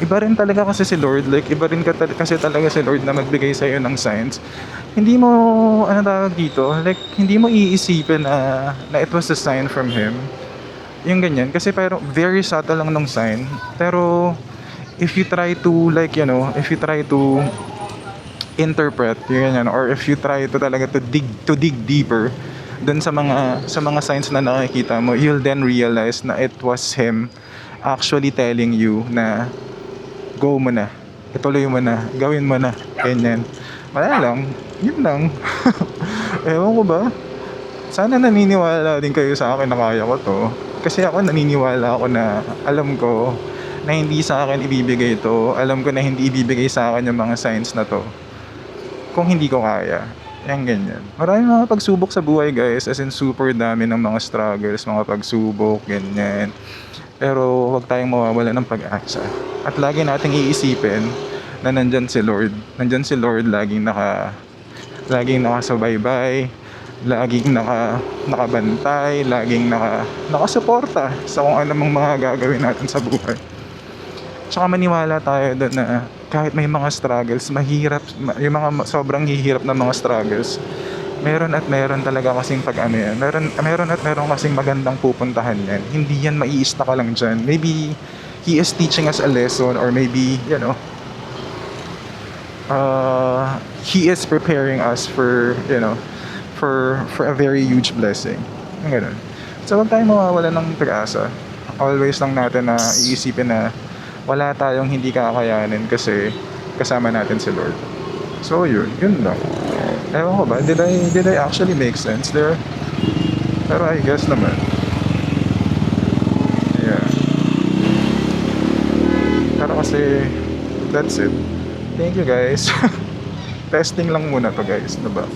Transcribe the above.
iba rin talaga kasi si Lord, like iba rin kasi talaga si Lord na magbigay sa'yo ng signs. Hindi mo, ano tawag dito, like hindi mo iisipin na it was a sign from Him. Yung ganyan, kasi pero very subtle lang nung sign. Pero if you try to like, if you try to interpret yung ganyan, or if you try to talaga to dig deeper dun sa mga signs na nakikita mo, you'll then realize na it was Him actually telling you na go mo na, ituloy mo na, gawin mo na, ganyan. Wala lang, yun lang. Ewan ko ba, sana naniniwala din kayo sa akin na kaya ko to. Kasi ako naniniwala ako na alam ko na hindi sa akin ibibigay ito. Alam ko na hindi ibibigay sa akin yung mga signs na to kung hindi ko kaya. Yan ganyan. Maraming mga pagsubok sa buhay guys. As in super dami ng mga struggles, mga pagsubok, ganyan. Pero huwag tayong mawawala ng pag-asa. At lagi nating iisipin na nandyan si Lord. Nandyan si Lord laging nakasubaybay, laging nakabantay, laging nakasuporta sa kung anong mga gagawin natin sa buhay. Tsaka maniwala tayo doon na kahit may mga struggles, mahirap, yung mga sobrang hihirap na mga struggles, meron at meron talaga kasing pag-ano yan. Meron at meron kasing magandang pupuntahan yan. Hindi yan mai-stuck ka lang dyan. Maybe He is teaching us a lesson, or maybe, He is preparing us for, for a very huge blessing. Yung ganun. So, huwag tayong mawawala ng pag-asa. Always lang natin na iisipin na wala tayong hindi kakayanin kasi kasama natin si Lord. So, yun lang. Ewan ko ba, did I actually make sense there? Pero I guess naman. Yeah. Pero kasi, that's it. Thank you guys. Testing lang muna to guys, diba?